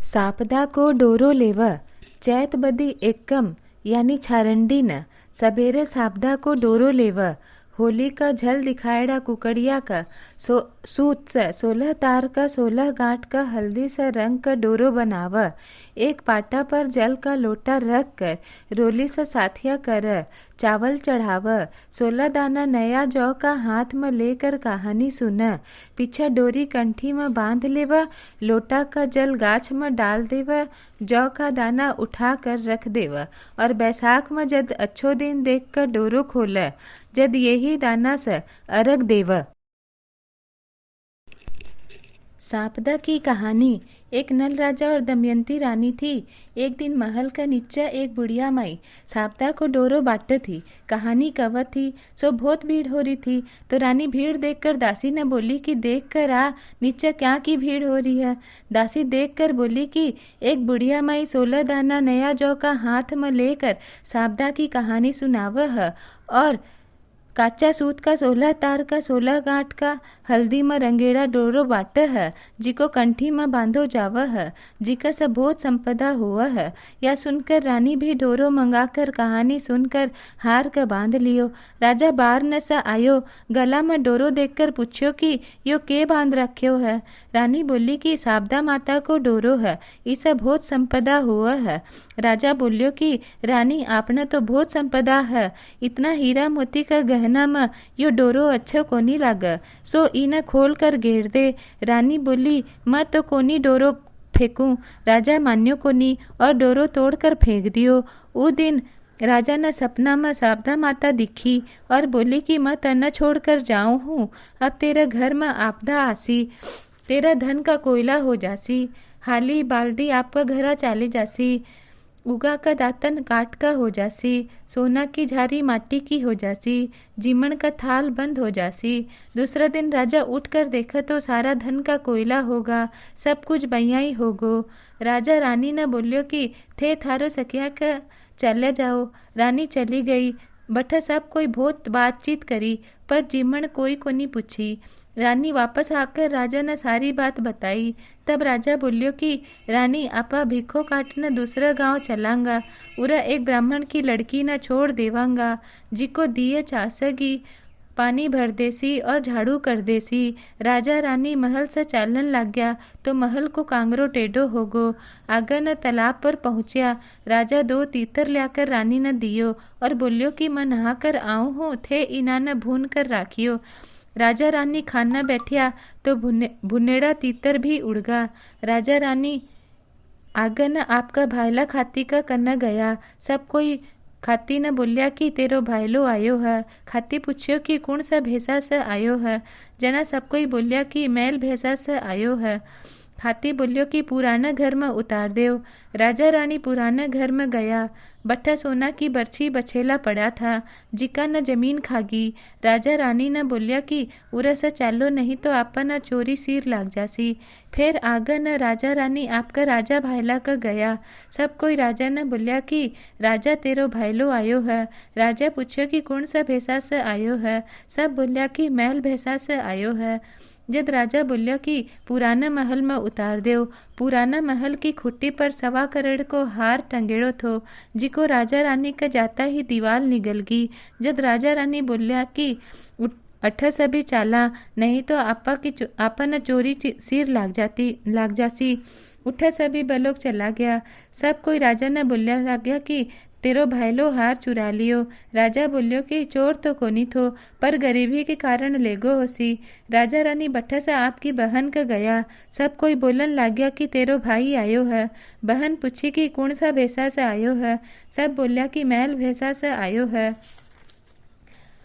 सापदा को डोरो लेव चैत बदी एकम यानी छारंडी न सबेरे सापदा को डोरो लेव होली का झल दिखाएड़ा कुकड़िया का सूत से 16 तार का 16 गांठ का हल्दी से रंग का डोरो बनाव। एक पाटा पर जल का लोटा रख कर रोली से साथिया कर चावल चढ़ाव। 16 दाना नया जौ का हाथ में लेकर कहानी सुन। पीछे डोरी कंठी में बांध लेव, लोटा का जल गाछ में डाल देव, जौ का दाना उठा कर रख देव और बैसाख में जद अच्छो दिन देख कर डोरो खोल, जद यही दाना से अर्घ देव। सापदा की कहानी। एक नल राजा और दमयंती रानी थी। एक दिन महल का नीचा एक बुढ़िया माई सापदा को डोरो बांटती थी। कहानी कवत थी सो बहुत भीड़ हो रही थी। तो रानी भीड़ देखकर दासी ने बोली कि देख कर आ नीचा क्या की भीड़ हो रही है। दासी देख कर बोली कि एक बुढ़िया माई 16 दाना नया जौ का हाथ में लेकर सापदा की कहानी सुनाव है और काचा सूत का 16 तार का 16 गांठ का हल्दी में रंगेड़ा डोरो बाट है, जिको कंठी में बांधो जाव है, जिका सब बहुत संपदा हुआ है। या सुनकर रानी भी डोरो मंगाकर कहानी सुनकर हार का बांध लियो। राजा बार न सा आयो, गला में डोरो देखकर पूछ्यो कि यो के बांध रख्यो है। रानी बोली कि साबदा माता को डोरो है, इसे बहुत संपदा हुआ है। राजा बोलियो कि रानी आपने तो बहुत संपदा है, इतना हीरा मोती का गहना में यो डोरो अच्छा कोनी लागे, सो इने खोल कर घेर दे। रानी बोली मैं तो कोनी डोरो फेंकूं। राजा मान्यो कोनी और डोरो तोड़कर फेंक दियो। वो दिन राजा ने सपना में साबदा माता दिखी और बोली कि मैं तन्ना छोड़कर जाऊं हूँ, अब तेरे घर में आपदा आसी, तेरा धन का कोयला हो जासी, हाली बाल्दी आपका घरा चाले जासी, उगा का दातन काट का हो जासी, सोना की झारी माटी की हो जासी, जीमण का थाल बंद हो जासी। दूसरा दिन राजा उठकर देखा तो सारा धन का कोयला होगा, सब कुछ बइयाई होगो। राजा रानी ने बोलियो कि थे थारो सखिया का चले जाओ। रानी चली गई। बठा सब कोई बहुत बातचीत करी पर जीमण कोई को नहीं पूछी। रानी वापस आकर राजा ने सारी बात बताई। तब राजा बोलियो कि रानी आपा भिखो काटने दूसरा गांव चलांगा, उरा एक ब्राह्मण की लड़की न छोड़ देवांगा, जिको दिए चासगी पानी भर देसी और झाड़ू कर देसी। राजा रानी महल से चालन लग गया तो महल को कांगरो टेढ़ो हो गो। आगे न तालाब पर पहुंचा। राजा 2 तीतर लाकर रानी न दियो और बोलियो कि मैं नहा कर आऊँ हूँ, थे इना न भून कर राखियो। राजा रानी खाना बैठिया तो भुनेड़ा तीतर भी उड़गा। राजा रानी आगे न आपका भाईला खाती का करना गया। सब कोई खाती ने बोलिया कि तेरो भाईलो आयो है। खाती पूछियो कि कौन सा भैंसा से आयो है। जना सब कोई बोलिया कि मैल भैंसा से आयो है। खाती बोलियो कि पुराना घर में उतार देव। राजा रानी पुराना घर में गया। बट्टा सोना की बर्छी बछेला पड़ा था, जिका न जमीन खागी। राजा रानी ने बोलिया कि उरा से चालो, नहीं तो आपा न चोरी सिर लाग जासी। फिर आगे न राजा रानी आपका राजा भाईला का गया। सब कोई राजा ने बोलिया कि राजा तेरो भाईलो आयो है। राजा पूछियो कि कौन सा भैंसा से आयो है। सब बोलिया कि मैल भैंसा से आयो है। जद राजा बोलिया कि पुराना महल में उतार देव। पुराना महल की खुट्टी पर 1.25 करोड़ को हार टंगेड़ो थो, जिको राजा रानी का जाता ही दीवार निगल गई। जद राजा रानी बोलिया कि अठा सभी चाला, नहीं तो आपा न चोरी सिर लाग जासी। उठा सभी बलोक चला गया। सब कोई राजा ने बोलिया लग गया कि तेरो भाईलो हार चुरा लियो। राजा बोलियो कि चोर तो कोनी थो, पर गरीबी के कारण लेगो होसी। राजा रानी बट्ठा से आपकी बहन का गया। सब कोई बोलन लग गया कि तेरो भाई आयो है। बहन पूछी कि कौन सा भैंसा से आयो है। सब बोलिया कि मैल भैंसा से आयो है।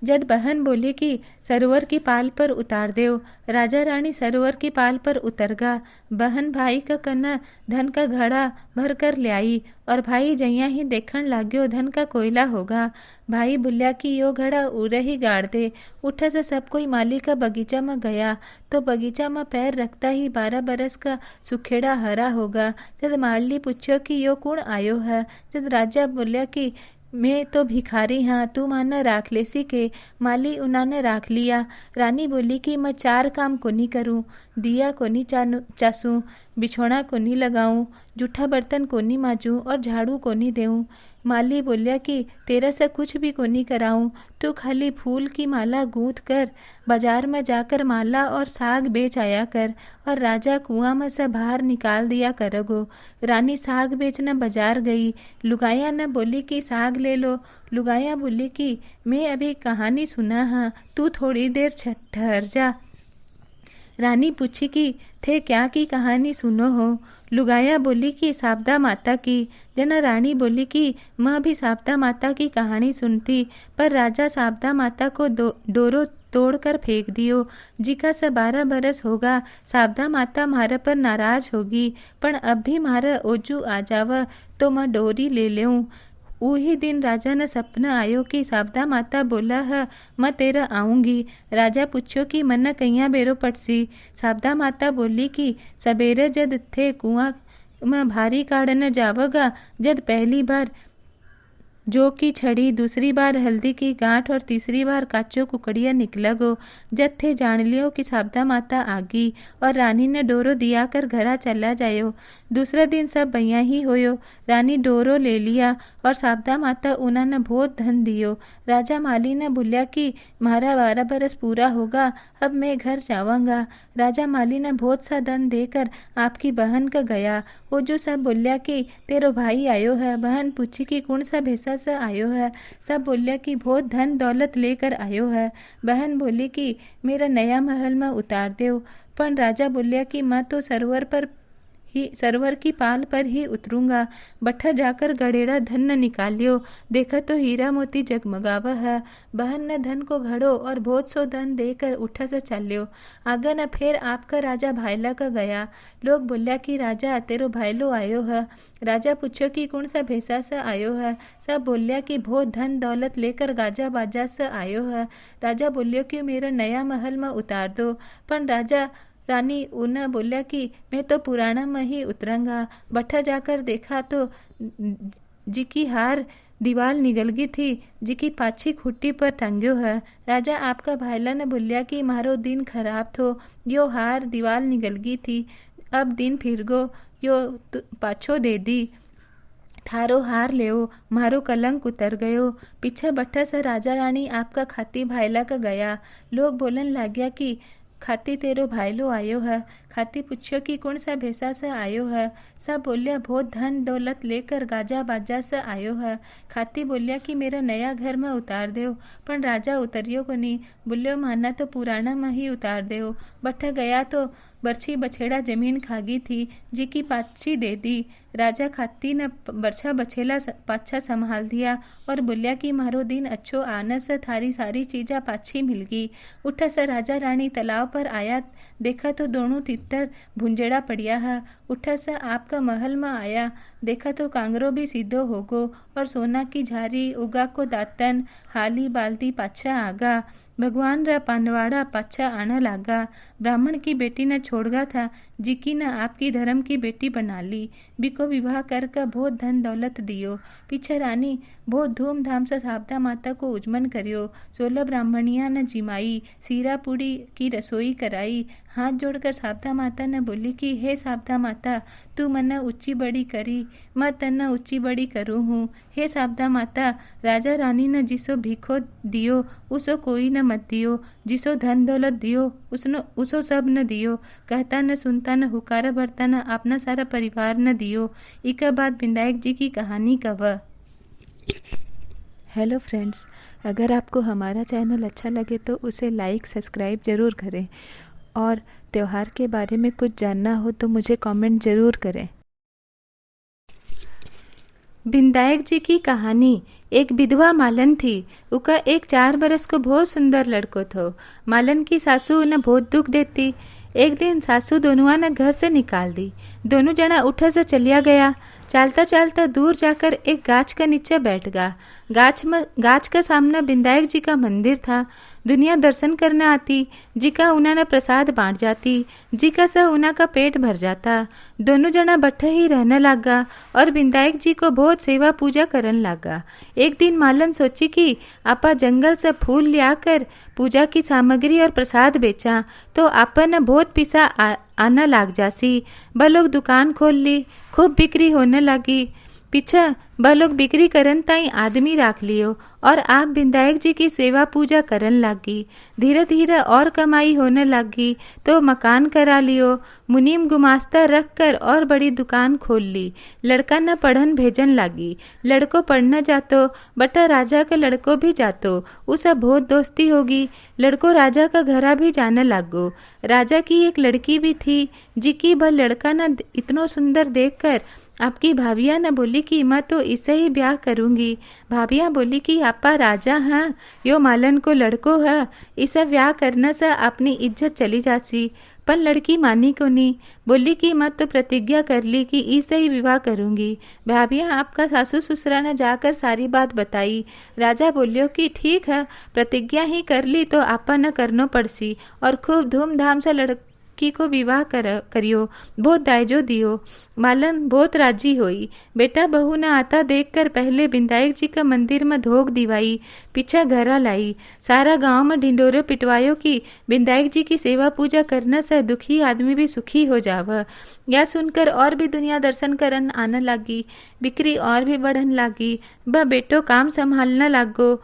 जद बहन बोली कि सरोवर की पाल पर उतार देव। राजा रानी सरोवर की पाल पर उतर गा। बहन भाई का कन्ना धन का घड़ा भर कर ले आई और भाई जइया ही देखन लाग्यो धन का कोयला होगा। भाई बोलिया कि यो घड़ा उरे ही गाड़ दे। उठा से सब कोई माली का बगीचा में गया तो बगीचा में पैर रखता ही 12 बरस का सुखेड़ा हरा होगा। जद मारली पूछ्यो कि यो कौन आयो है। जद राजा बोलिया कि मैं तो भिखारी हाँ, तू माना राख लेसी के। माली उन्होंने राख लिया। रानी बोली कि मैं 4 काम को नहीं करूँ, दिया को नहीं चासूँ, बिछोना को नहीं लगाऊँ, जूठा बर्तन को नहीं मांजूँ और झाड़ू को नहीं देऊँ। माली बोलिया कि तेरा से कुछ भी को नहीं कराऊँ, तू खाली फूल की माला गूंथ कर बाजार में जाकर माला और साग बेच आया कर और राजा कुआं में से बाहर निकाल दिया करोगो। रानी साग बेचने बाजार गई। लुगाया ने बोली कि साग ले लो। लुगाया बोली कि मैं अभी कहानी सुना हाँ, तू थोड़ी देर ठहर जा। रानी पूछी कि थे क्या की कहानी सुनो हो। लुगाया बोली कि साबदा माता की। जना रानी बोली कि मैं भी साबदा माता की कहानी सुनती, पर राजा साबदा माता को डोरो तोड़ कर फेंक दियो। जिका से 12 बरस होगा, साबदा माता मारे पर नाराज होगी, पण अब भी मारे ओजू आ जावा तो मैं डोरी ले लेऊं। उही दिन राजा ने सपना आयो कि साबदा माता बोला है मैं तेरा आऊँगी। राजा पूछो कि मन्ना कहिया बेरो पड़सी। साबदा माता बोली कि सवेरे जद थे कुआं में भारी काढ़ने जावगा, जद पहली बार जो की छड़ी, दूसरी बार हल्दी की गांठ और तीसरी बार काचो कुकड़िया निकलगो। जद थे जान लियो कि साबदा माता आगी और रानी ने डोरो दिया कर घरा चला जायो। दूसरा दिन सब भैया ही होयो। रानी डोरो ले लिया और साबदा माता उन्होंने बहुत धन दियो। राजा माली ने बोलिया कि मारा 12 बरस पूरा होगा, अब मैं घर जाऊंगा। राजा माली ने बहुत सा धन देकर आपकी बहन का गया। वो जो सब बोलिया कि तेरो भाई आयो है। बहन पूछी कि कौन सा भैसा से आयो है। सब बोलिया कि बहुत धन दौलत लेकर आयो है। बहन बोली कि मेरा नया महल में उतार दो। पण राजा बोलिया कि मैं तो सरोवर की पाल पर ही उतरूंगा। बट्ठा जाकर गड़ेड़ा धन न निकालियो, देखा तो हीरा मोती जगमगावा है। बहन ने धन को घड़ो और बहुत सो धन देकर उठा से चलियो। आगे न फिर आपका राजा भाईला का गया। लोग बोलिया कि राजा तेरो भाईलो आयो है। राजा पूछो कि कौन सा भैसा से आयो है। सब बोलिया कि बहुत धन दौलत लेकर गाजा बाजा से आयो है। राजा बोलियो कि मेरा नया महल में उतार दो। पण रानी उन्हें बोलिया कि मैं तो पुराना में ही उतरूंगा। बट्ठा जाकर देखा तो जी की हार दीवाल निगलगी थी, जी की पाछी खुट्टी पर टंग्यो है। राजा आपका भाईला ने बोलिया कि मारो दिन खराब थो, यो हार दीवाल निगलगी थी, अब दिन फिर गो, यो पाछो दे दी। थारो हार लेओ, मारो कलंक उतर गयो। पीछे बट्ठा से राजा रानी आपका खाती भाईला का गया। लोग बोलन लाग्या कि खाती तेरो भाईलो आयो है। खाती पूछो कि कौन सा भैसा से आयो है। सब बोलिया बहुत धन दौलत लेकर गाजा बाजा से आयो है। खाती बोलिया कि मेरा नया घर में उतार दो। पण राजा उतरियो को नहीं, बोलियो माना तो पुराना में ही उतार दो। बट्ठा गया तो बरछी बछेड़ा जमीन खागी थी, जी की पाछी दे दी। राजा खाती ने बरछा बछेला पाछा संभाल दिया और बोलिया कि मारो दिन अच्छो आने से थारी सारी चीजा पाछी मिलगी। उठा से राजा रानी तालाब पर आया, देखा तो दोनों तितर भुंजेड़ा पड़िया है। उठा से आपका महल में आया, देखा तो कांगरो भी सीधो होगो और सोना की झारी, उगा को दातन, हाली बाल्टी पाछा आगा। भगवान रा पानवाड़ा पाछा आना लागा। ब्राह्मण की बेटी ने छोड़गा था, जिकी ने आपकी धर्म की बेटी बना ली। बिको विवाह कर बहुत धन दौलत दियो। पीछे रानी बहुत धूमधाम से साबदा माता को उजमन करियो। 16 ब्राह्मणिया ने जिमाई, सीरा पूड़ी की रसोई कराई। हाथ जोड़कर साबदा माता ने बोली कि हे साबदा माता, तू मन्ना ऊंची बड़ी करी, मैं तन्ना ऊंची बड़ी करूँ हूँ। हे साबदा माता, राजा रानी ने जिसो भीखो दियो उसो कोई न मत दियो, जिसो धन दौलत दियो उसो सब न दियो। कहता न सुनता न हुकारा भरता न अपना सारा परिवार न दियो। इका बाद विनायक जी की कहानी कवा। हेलो फ्रेंड्स, अगर आपको हमारा चैनल अच्छा लगे तो उसे लाइक सब्सक्राइब ज़रूर करें और त्यौहार के बारे में कुछ जानना हो तो मुझे कमेंट ज़रूर करें। विनायक जी की कहानी। एक विधवा मालन थी। उका एक 4 बरस को बहुत सुंदर लड़को थो। मालन की सासू उन्हें बहुत दुख देती। एक दिन सासू दोनों ने घर से निकाल दी। दोनों जना उठा से चलिया गया। चलता चलता दूर जाकर एक गाछ का नीचे बैठ गया। गाछ का सामने विनायक जी का मंदिर था। दुनिया दर्शन करना आती, जी का उना न प्रसाद बांट जाती, जी का स उना का पेट भर जाता। दोनों जना बट्ठे ही रहने लगा और विनायक जी को बहुत सेवा पूजा करन लगा। एक दिन मालन सोची कि आपा जंगल से फूल ले आकर पूजा की सामग्री और प्रसाद बेचा तो आपा न बहुत पैसा आना लाग जासी। ब लोग दुकान खोल ली, खूब बिक्री होने लगी। पीछा ब लोग बिक्री करन ताई आदमी राख लियो और आप विनायक जी की सेवा पूजा करन लागी। धीरे धीरे और कमाई होने लगी तो मकान करा लियो, मुनीम गुमास्ता रख कर और बड़ी दुकान खोल ली। लड़का न पढ़न भेजन लागी, लड़को पढ़ने जातो, बटा राजा के लड़को भी जातो, उसा बहुत दोस्ती होगी। लड़को राजा का घरा भी जाने लागो। राजा की एक लड़की भी थी, जी की ब लड़का न इतनो सुंदर देखकर आपकी भाभिया ने बोली कि मैं तो इसे ही ब्याह करूंगी। भाभिया बोली कि आपा राजा हैं, यो मालन को लड़को है, इसे ब्याह करने से अपनी इज्जत चली जासी। पर लड़की मानी को नहीं, बोली कि मैं तो प्रतिज्ञा कर ली कि इसे ही विवाह करूंगी। भाभिया आपका सासू ससुरा ने जाकर सारी बात बताई। राजा बोलियो कि ठीक है, प्रतिज्ञा ही कर ली तो आपा न करनो पड़सी और खूब धूमधाम से लड़की को विवाह करियो, बहुत दायजो दियो। मालन बहुत राजी हुई। बेटा बहू न आता देखकर पहले विनायक जी का मंदिर में धोख दिवाई, पीछा घरा लाई। सारा गांव में ढिंडोरे पिटवायो कि विनायक जी की सेवा पूजा करने से दुखी आदमी भी सुखी हो जाव। यह सुनकर और भी दुनिया दर्शन करन आने लगी, बिक्री और भी बढ़न लगी। ब बेटो काम संभालने लागो।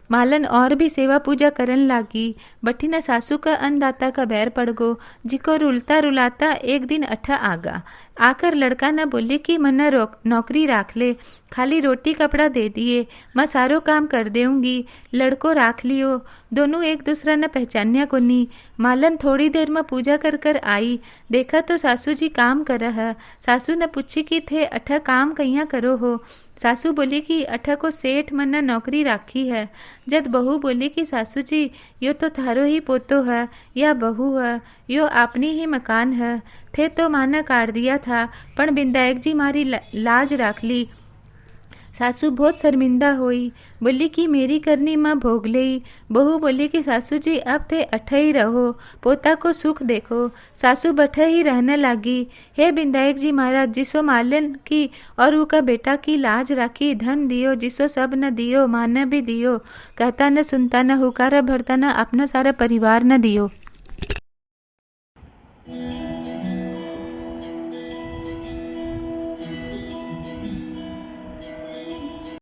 मालन और भी सेवा पूजा करन लागी। बठी न सासू का अन्नदाता का बैर पड़ गो, जिको रुलता रुलाता एक दिन अठा आगा। आकर लड़का न बोले कि मन्ना नौकरी राख ले, खाली रोटी कपड़ा दे दिए, मैं सारो काम कर देऊंगी। लड़को राख लियो। दोनों एक दूसरा न पहचान्या को नी। मालन थोड़ी देर में पूजा कर कर आई, देखा तो सासू जी काम कर है। सासू ने पूछी कि थे अठा काम कहिया करो हो। सासू बोली कि अठा को सेठ मन्ना नौकरी राखी है। जद बहू बोली कि सासू जी यो तो थारो ही पोतो है या बहू है, यो अपनी ही मकान है। थे तो माना काट दिया था, पण विनायक जी मारी लाज राख ली। सासू बहुत शर्मिंदा हुई, बोली कि मेरी करनी माँ भोग लेई। बहू बोली कि सासू जी अब थे अठे ही रहो, पोता को सुख देखो। सासू बठे ही रहने लगी। हे विनायक जी महाराज, जिसो मालन की और उका बेटा की लाज राखी, धन दियो जिसो सब न दियो, मान भी दियो, कहता न सुनता न हुकारा भरता न अपना सारा परिवार न दियो।